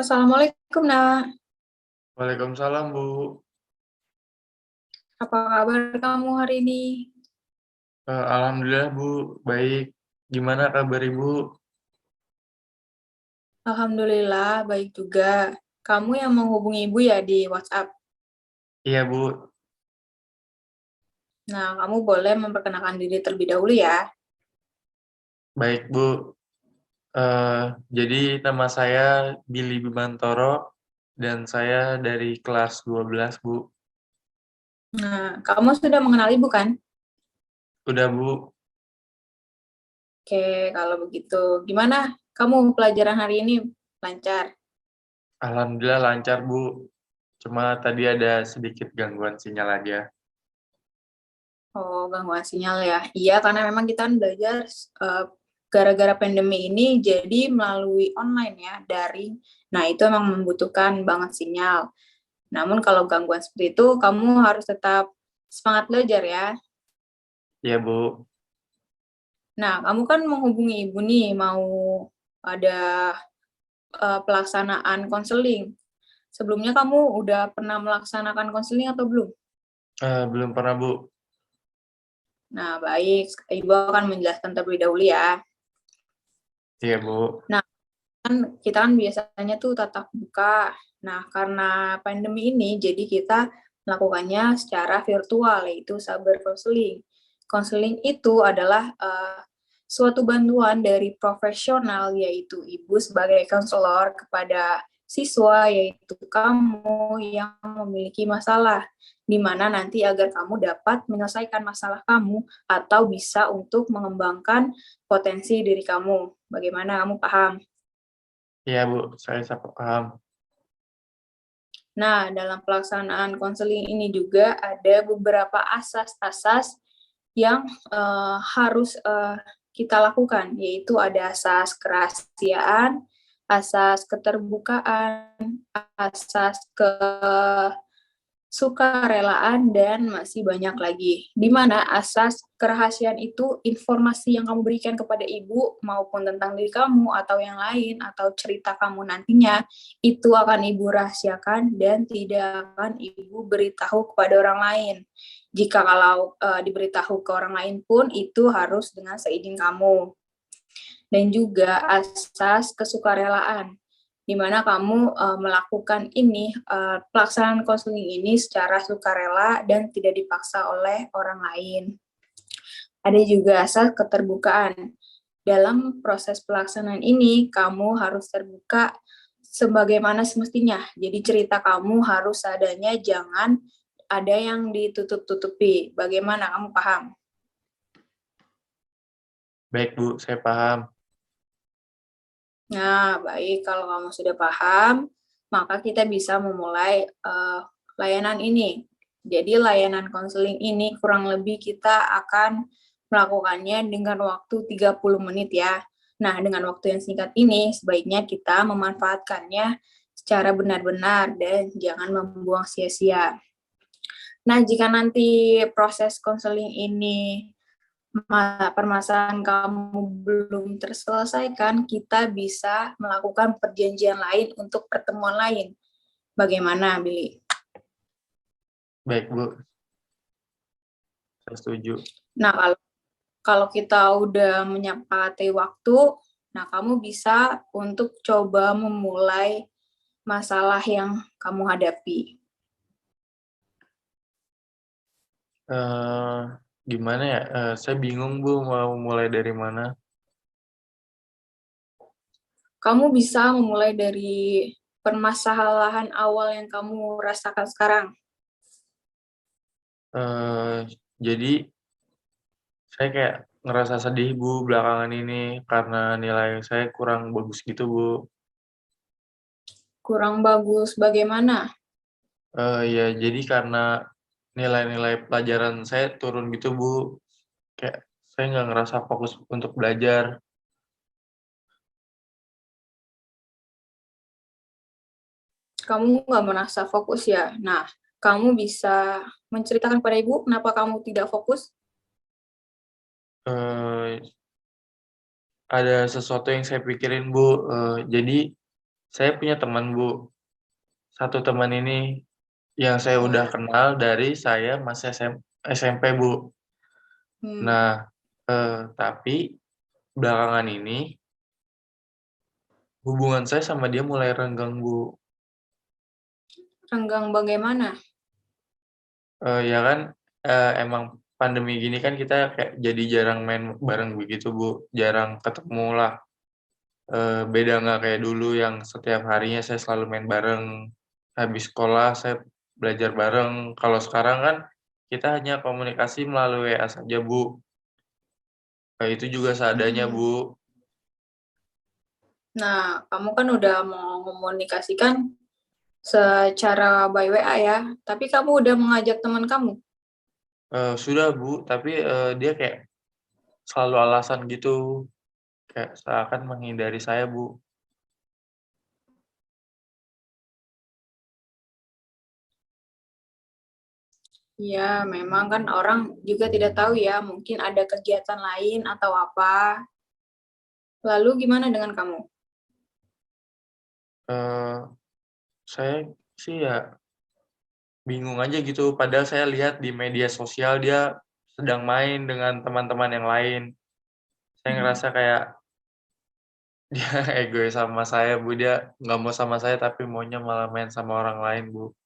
Assalamualaikum, Nak. Waalaikumsalam, Bu. Apa kabar kamu hari ini? Alhamdulillah, Bu. Baik. Gimana kabar Ibu? Alhamdulillah, baik juga. Kamu yang menghubungi Ibu ya di WhatsApp. Iya, Bu. Nah, kamu boleh memperkenalkan diri terlebih dahulu ya. Baik, Bu. Jadi nama saya Billy Bimantoro dan saya dari kelas 12, Bu. Nah, kamu sudah mengenal Ibu kan? Udah, Bu. Oke, kalau begitu. Gimana kamu pelajaran hari ini? Lancar? Alhamdulillah lancar, Bu. Cuma tadi ada sedikit gangguan sinyal aja. Oh, gangguan sinyal ya. Iya, karena memang kita kan belajar eh, gara-gara pandemi ini jadi melalui online ya, daring. Nah, itu emang membutuhkan banget sinyal. Namun kalau gangguan seperti itu, kamu harus tetap semangat belajar ya. Iya, Bu. Nah, kamu kan menghubungi ibu nih, mau ada pelaksanaan konseling. Sebelumnya kamu udah pernah melaksanakan konseling atau belum? Belum pernah, Bu. Nah, baik. Ibu akan menjelaskan terlebih dahulu ya. Iya, Bu. Nah, kita kan biasanya tuh tatap muka. Nah, karena pandemi ini, jadi kita melakukannya secara virtual, yaitu cyber counseling. Counseling itu adalah suatu bantuan dari profesional, yaitu ibu sebagai konselor kepada siswa, yaitu kamu yang memiliki masalah, di mana nanti agar kamu dapat menyelesaikan masalah kamu atau bisa untuk mengembangkan potensi diri kamu. Bagaimana kamu paham? Iya, Bu. Saya sangat paham. Nah, dalam pelaksanaan konseling ini juga ada beberapa asas-asas yang harus kita lakukan, yaitu ada asas kerahasiaan, asas keterbukaan, asas sukarelaan, dan masih banyak lagi. Di mana asas kerahasiaan itu informasi yang kamu berikan kepada ibu maupun tentang diri kamu atau yang lain atau cerita kamu nantinya itu akan ibu rahasiakan dan tidak akan ibu beritahu kepada orang lain. Jika kalau diberitahu ke orang lain pun itu harus dengan seizin kamu. Dan juga asas kesukarelaan, di mana kamu melakukan ini pelaksanaan konseling ini secara sukarela dan tidak dipaksa oleh orang lain. Ada juga asas keterbukaan. Dalam proses pelaksanaan ini, kamu harus terbuka sebagaimana semestinya. Jadi cerita kamu harus adanya, jangan ada yang ditutup-tutupi. Bagaimana kamu paham? Baik, Bu. Saya paham. Nah, baik. Kalau kamu sudah paham, maka kita bisa memulai layanan ini. Jadi layanan konseling ini kurang lebih kita akan melakukannya dengan waktu 30 menit ya. Nah, dengan waktu yang singkat ini, sebaiknya kita memanfaatkannya secara benar-benar dan jangan membuang sia-sia. Nah, jika nanti proses konseling ini permasalahan kamu belum terselesaikan, kita bisa melakukan perjanjian lain untuk pertemuan lain. Bagaimana, Billy? Baik, Bu. Saya setuju. Nah, kalau kita udah menyepakati waktu, nah kamu bisa untuk coba memulai masalah yang kamu hadapi. Eh, Gimana ya? Saya bingung, Bu, mau mulai dari mana. Kamu bisa memulai dari permasalahan awal yang kamu rasakan sekarang. Eh, jadi saya kayak ngerasa sedih, Bu, belakangan ini karena nilai saya kurang bagus gitu, Bu. Kurang bagus bagaimana? Ya jadi karena nilai-nilai pelajaran saya turun gitu, Bu. Kayak saya nggak ngerasa fokus untuk belajar. Kamu nggak merasa fokus ya. Nah, kamu bisa menceritakan pada ibu kenapa kamu tidak fokus? Eh, ada sesuatu yang saya pikirin, Bu. Jadi saya punya teman, Bu. Satu teman ini yang saya udah Ya. kenal dari saya masih SMP, Bu. Hmm, Nah, tapi belakangan ini hubungan saya sama dia mulai renggang, Bu. renggang bagaimana? Ya kan, emang pandemi gini kan kita kayak jadi jarang main bareng begitu, Bu. Jarang ketemu lah. Beda nggak kayak dulu yang setiap harinya saya selalu main bareng. Habis sekolah saya belajar bareng. Kalau sekarang kan kita hanya komunikasi melalui WA saja, Bu. Itu juga seadanya, Hmm. Bu. Nah, kamu kan udah mau komunikasikan secara by WA ya, tapi kamu udah mengajak teman kamu. Sudah, Bu, tapi dia kayak selalu alasan gitu, kayak seakan menghindari saya, Bu. Ya, memang kan orang juga tidak tahu ya, mungkin ada kegiatan lain atau apa. Lalu gimana dengan kamu? Eh, saya sih ya bingung aja gitu, padahal saya lihat di media sosial dia sedang main dengan teman-teman yang lain. Saya Hmm. ngerasa kayak dia egois sama saya, Bu. Dia nggak mau sama saya tapi maunya malah main sama orang lain, Bu.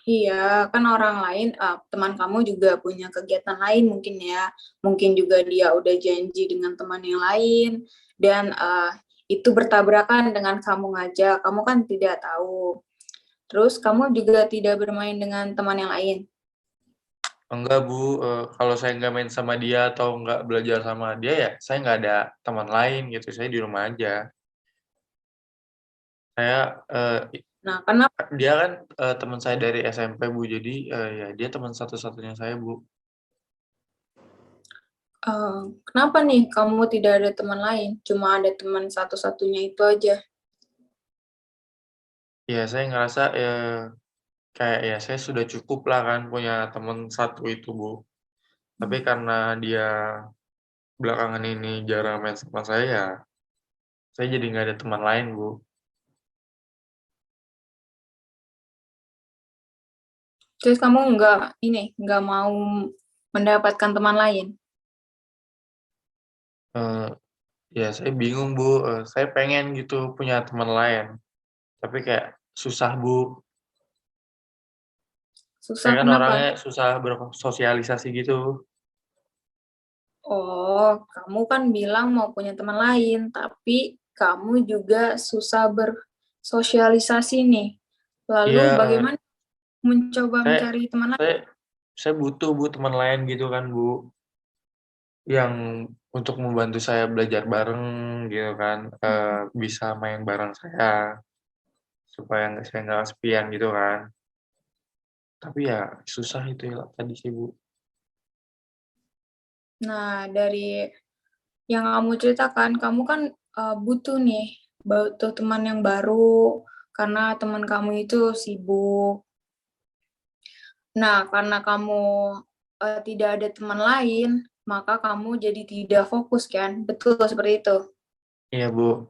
Iya, kan orang lain, teman kamu juga punya kegiatan lain mungkin ya. Mungkin juga dia udah janji dengan teman yang lain, dan itu bertabrakan dengan kamu ngajak. Kamu kan tidak tahu. Terus kamu juga tidak bermain dengan teman yang lain. Enggak, Bu, kalau saya nggak main sama dia atau nggak belajar sama dia ya saya nggak ada teman lain gitu, saya di rumah aja. Saya, Nah, kenapa, dia kan, teman saya dari SMP, Bu, jadi, ya dia teman satu-satunya saya, Bu. kenapa nih kamu tidak ada teman lain? Cuma ada teman satu-satunya itu aja. Ya saya ngerasa, kayak ya saya sudah cukup lah kan punya teman satu itu, Bu. Tapi karena dia belakangan ini jarang main sama saya jadi nggak ada teman lain, Bu. Terus kamu nggak mau mendapatkan teman lain. Eee, ya saya bingung, Bu, saya pengen gitu punya teman lain, tapi kayak susah, Bu. Saya Susah kan kenapa? orangnya susah bersosialisasi gitu. Oh, kamu kan bilang mau punya teman lain, tapi kamu juga susah bersosialisasi nih. Lalu Iya, bagaimana mencoba saya mencari teman lain? saya saya butuh, Bu, teman lain gitu kan, Bu, yang untuk membantu saya belajar bareng gitu kan, bisa main bareng saya, supaya saya nggak kesepian gitu kan. Tapi ya susah itu ya tadi sih, Bu. Nah, dari yang kamu ceritakan, kamu kan butuh teman yang baru karena teman kamu itu sibuk. Nah, karena kamu tidak ada teman lain, maka kamu jadi tidak fokus kan? Betul seperti itu. Iya, Bu.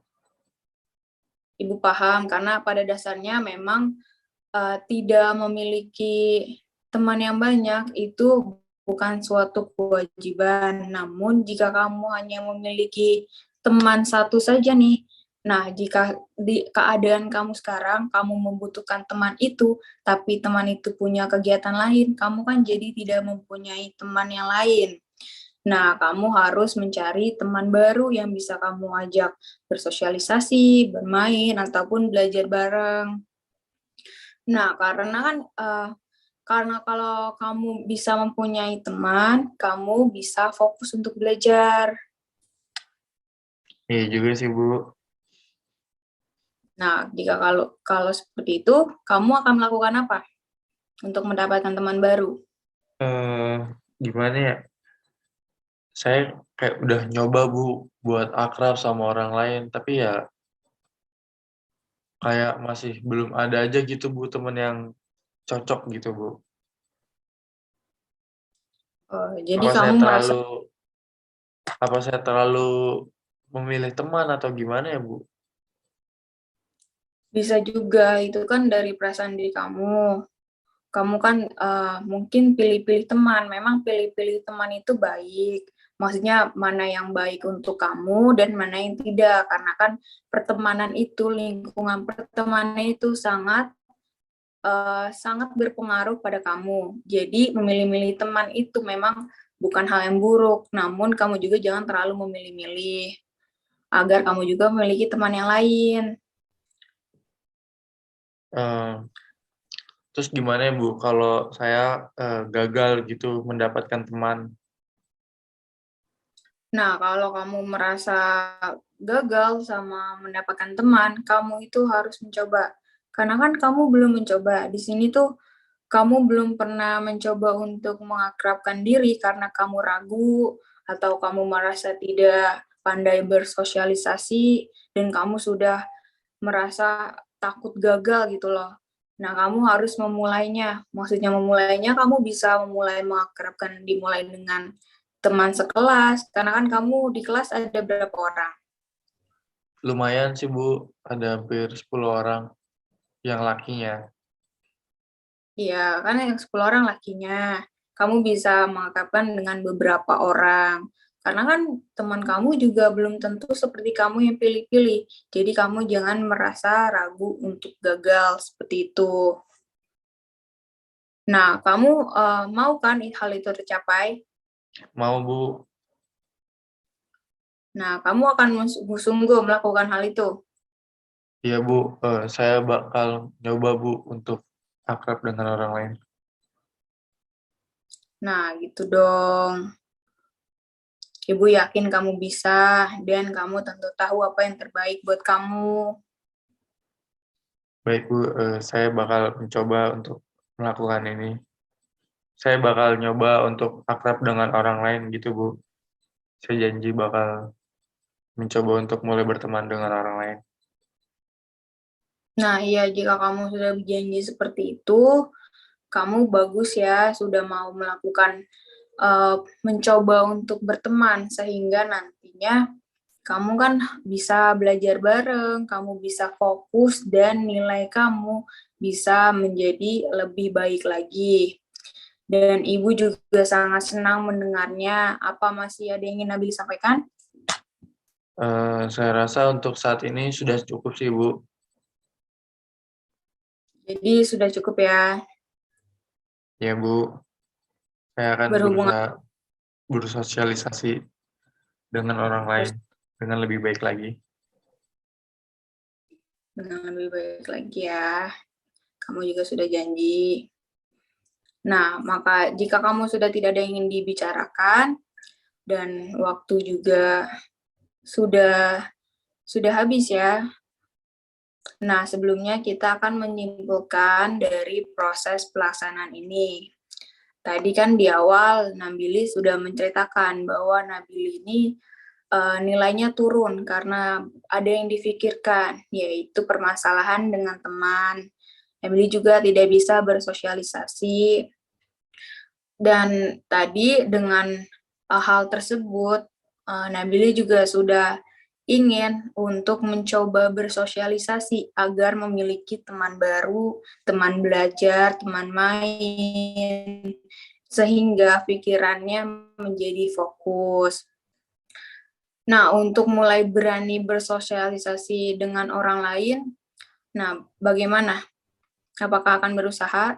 Ibu paham karena pada dasarnya memang tidak memiliki teman yang banyak itu bukan suatu kewajiban. Namun jika kamu hanya memiliki teman satu saja nih, nah jika di keadaan kamu sekarang kamu membutuhkan teman itu, tapi teman itu punya kegiatan lain, kamu kan jadi tidak mempunyai teman yang lain. Nah, kamu harus mencari teman baru yang bisa kamu ajak bersosialisasi, bermain, ataupun belajar bareng. Nah, karena kalau kamu bisa mempunyai teman, kamu bisa fokus untuk belajar. Iya juga sih, Bu. Nah, jika kalau kalau seperti itu, kamu akan melakukan apa untuk mendapatkan teman baru? Eee, Gimana ya, saya kayak udah nyoba, Bu, buat akrab sama orang lain, tapi ya kayak masih belum ada aja gitu, Bu, temen yang cocok gitu, Bu. Jadi Apa saya kamu merasa, terlalu apa saya terlalu memilih teman atau gimana ya, Bu? Bisa juga, itu kan dari perasaan diri kamu. Kamu kan mungkin pilih-pilih teman. Memang pilih-pilih teman itu baik. Maksudnya mana yang baik untuk kamu dan mana yang tidak. Karena kan pertemanan itu, lingkungan pertemanan itu sangat berpengaruh pada kamu. Jadi memilih-milih teman itu memang bukan hal yang buruk. Namun kamu juga jangan terlalu memilih-milih agar kamu juga memiliki teman yang lain. Eh, Terus gimana ya Bu, kalau saya gagal gitu mendapatkan teman? Nah, kalau kamu merasa gagal sama mendapatkan teman, kamu itu harus mencoba. Karena kan kamu belum mencoba. Di sini tuh kamu belum pernah mencoba untuk mengakrabkan diri karena kamu ragu atau kamu merasa tidak pandai bersosialisasi dan kamu sudah merasa takut gagal gitu loh. Nah, kamu harus memulainya. Maksudnya memulainya, kamu bisa memulai mengakrabkan, dimulai dengan teman sekelas, karena kan kamu di kelas ada berapa orang? Lumayan sih Bu, ada hampir 10 orang yang lakinya. Iya, kan yang 10 orang lakinya. Kamu bisa mengakrabkan dengan beberapa orang. Karena kan teman kamu juga belum tentu seperti kamu yang pilih-pilih. Jadi kamu jangan merasa ragu untuk gagal seperti itu. Nah, kamu mau kan hal itu tercapai? Mau Bu? Nah, kamu akan sungguh-sungguh melakukan hal itu. Iya Bu, saya bakal nyoba Bu untuk akrab dengan orang lain. Nah, gitu dong. Ibu yakin kamu bisa, dan kamu tentu tahu apa yang terbaik buat kamu. Baik Bu, saya bakal mencoba untuk melakukan ini. Saya bakal nyoba untuk akrab dengan orang lain gitu Bu. Saya janji bakal mencoba untuk mulai berteman dengan orang lain. Nah, iya, jika kamu sudah berjanji seperti itu, kamu bagus ya, sudah mau melakukan, mencoba untuk berteman, sehingga nantinya kamu kan bisa belajar bareng, kamu bisa fokus, dan nilai kamu bisa menjadi lebih baik lagi. Dan Ibu juga sangat senang mendengarnya. Apa masih ada yang ingin Nabil sampaikan? Saya rasa untuk saat ini sudah cukup sih Bu. Jadi sudah cukup ya Ya Bu, saya akan berhubungan berusaha bersosialisasi dengan orang lain dengan lebih baik lagi. dengan lebih baik lagi ya. Kamu juga sudah janji. Nah, maka jika kamu sudah tidak ada yang ingin dibicarakan dan waktu juga sudah sudah habis ya. Nah, sebelumnya kita akan menyimpulkan dari proses pelaksanaan ini. Tadi kan di awal Nabili sudah menceritakan bahwa Nabili ini nilainya turun karena ada yang difikirkan, yaitu permasalahan dengan teman. Nabili juga tidak bisa bersosialisasi. Dan tadi dengan hal tersebut, Nabili juga sudah ingin untuk mencoba bersosialisasi agar memiliki teman baru, teman belajar, teman main, sehingga pikirannya menjadi fokus. Nah, untuk mulai berani bersosialisasi dengan orang lain, nah bagaimana? Apakah akan berusaha?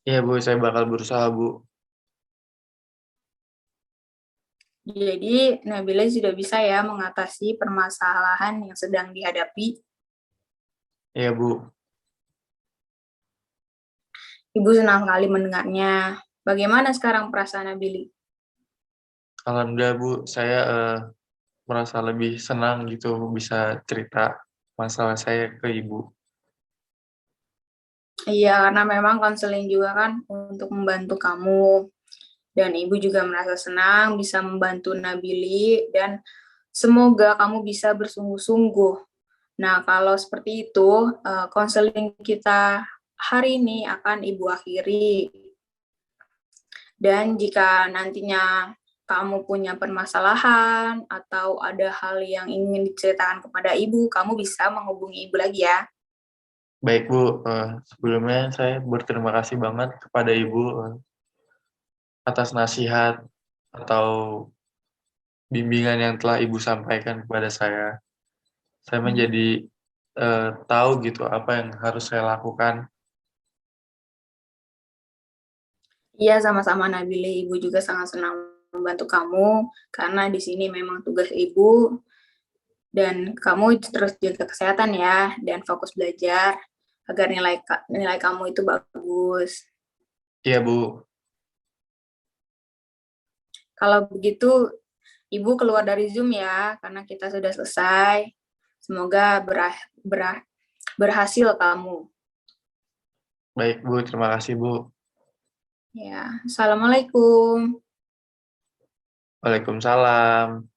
Iya Bu, saya bakal berusaha Bu. Jadi, Nabila sudah bisa ya mengatasi permasalahan yang sedang dihadapi. Iya Bu. Ibu senang sekali mendengarnya. Bagaimana sekarang perasaan Nabili? Alhamdulillah Bu, saya merasa lebih senang gitu bisa cerita masalah saya ke Ibu. Iya, karena memang konseling juga kan untuk membantu kamu. Dan Ibu juga merasa senang bisa membantu Nabili dan semoga kamu bisa bersungguh-sungguh. Nah, kalau seperti itu, konseling kita hari ini akan Ibu akhiri. Dan jika nantinya kamu punya permasalahan atau ada hal yang ingin diceritakan kepada ibu, kamu bisa menghubungi ibu lagi ya. Baik Bu, sebelumnya saya berterima kasih banget kepada Ibu atas nasihat atau bimbingan yang telah Ibu sampaikan kepada saya. Saya menjadi tahu gitu apa yang harus saya lakukan. Iya, sama-sama Nabila. Ibu juga sangat senang membantu kamu karena di sini memang tugas ibu dan kamu terus jaga kesehatan ya dan fokus belajar agar nilai kamu itu bagus. Iya Bu, Kalau begitu, ibu keluar dari Zoom ya karena kita sudah selesai. Semoga berhasil kamu. baik Bu, terima kasih Bu. Ya, assalamualaikum. Waalaikumsalam.